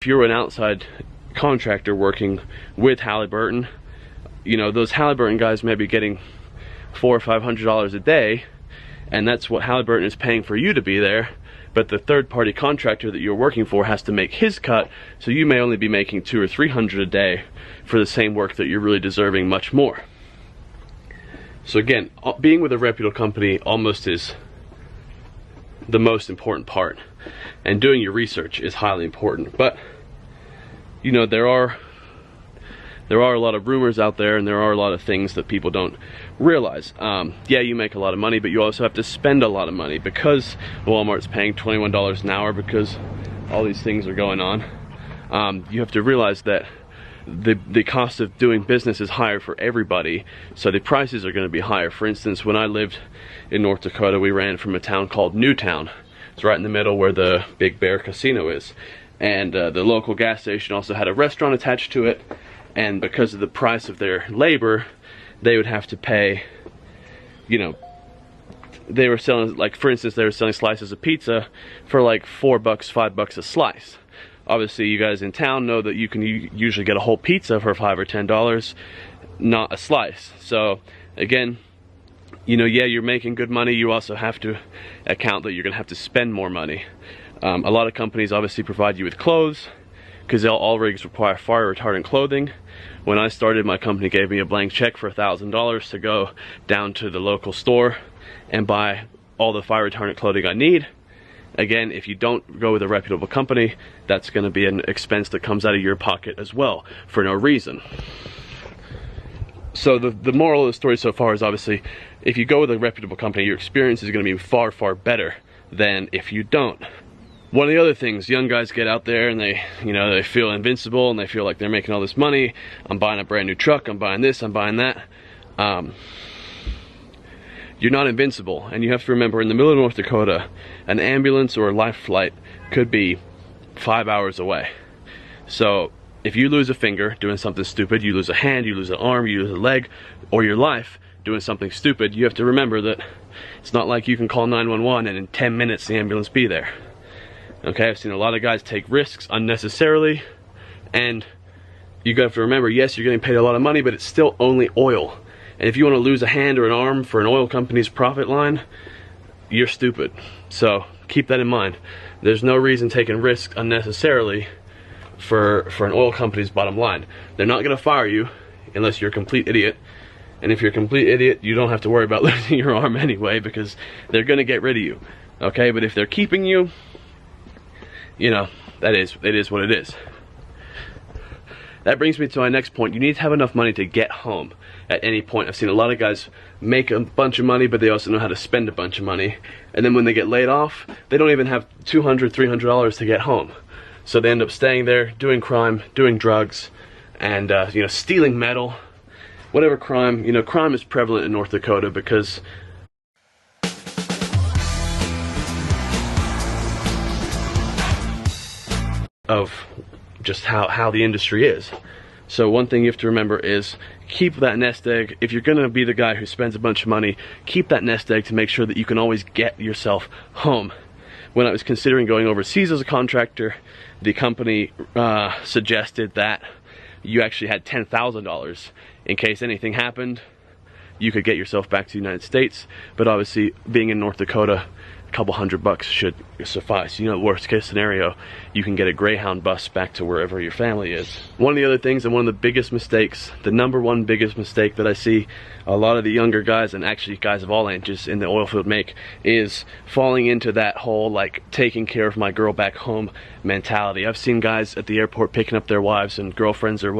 if you're an outside contractor working with Halliburton, you know, those Halliburton guys may be getting $400 or $500 a day, and that's what Halliburton is paying for you to be there. But the third-party contractor that you're working for has to make his cut, so you may only be making $200 or $300 a day for the same work that you're really deserving much more. So again, being with a reputable company almost is the most important part, and doing your research is highly important. But you know, there are a lot of rumors out there, and there are a lot of things that people don't realize. Yeah, you make a lot of money, but you also have to spend a lot of money because Walmart's paying $21 an hour, because all these things are going on. You have to realize that the cost of doing business is higher for everybody, so the prices are going to be higher. For instance, when I lived in North Dakota, we ran from a town called Newtown. It's right in the middle where the Big Bear Casino is, and the local gas station also had a restaurant attached to it. And because of the price of their labor, they would have to pay, you know, they were selling, like for instance, they were selling slices of pizza for like $4, $5 a slice. Obviously, you guys in town know that you can usually get a whole pizza for $5 or $10, not a slice. So again, you know, yeah, you're making good money. You also have to account that you're gonna have to spend more money. A lot of companies obviously provide you with clothes, because all rigs require fire retardant clothing. When I started, my company gave me a blank check for $1,000 to go down to the local store and buy all the fire retardant clothing I need. Again, if you don't go with a reputable company, that's going to be an expense that comes out of your pocket as well for no reason. So the moral of the story so far is, obviously, if you go with a reputable company, your experience is going to be far, far better than if you don't. One of the other things, young guys get out there and they feel invincible, and they feel like they're making all this money. I'm buying a brand new truck, I'm buying this, I'm buying that. You're not invincible, and you have to remember, in the middle of North Dakota, an ambulance or a life flight could be 5 hours away. So if you lose a finger doing something stupid, you lose a hand, you lose an arm, you lose a leg, or your life doing something stupid, you have to remember that it's not like you can call 911 and in 10 minutes the ambulance be there. Okay, I've seen a lot of guys take risks unnecessarily, and you have to remember, yes, you're getting paid a lot of money, but it's still only oil. And if you want to lose a hand or an arm for an oil company's profit line, you're stupid. So keep that in mind. There's no reason taking risks unnecessarily for an oil company's bottom line. They're not going to fire you unless you're a complete idiot. And if you're a complete idiot, you don't have to worry about losing your arm anyway, because they're going to get rid of you. Okay, but if they're keeping you, you know, it is what it is. That brings me to my next point. You need to have enough money to get home at any point. I've seen a lot of guys make a bunch of money, but they also know how to spend a bunch of money. And then when they get laid off, they don't even have $200, $300 to get home. So they end up staying there, doing crime, doing drugs, and you know, stealing metal, whatever crime. You know, crime is prevalent in North Dakota because of just how the industry is. So one thing you have to remember is keep that nest egg. If you're gonna be the guy who spends a bunch of money, keep that nest egg to make sure that you can always get yourself home. When I was considering going overseas as a contractor, the company suggested that you actually had $10,000 in case anything happened. You could get yourself back to the United States, but obviously being in North Dakota, a couple $100 should suffice. You know, worst case scenario, you can get a Greyhound bus back to wherever your family is. One of the other things, and one of the biggest mistakes, the number one biggest mistake that I see a lot of the younger guys, and actually guys of all ages in the oil field make, is falling into that whole like taking care of my girl back home mentality. I've seen guys at the airport picking up their wives and girlfriends or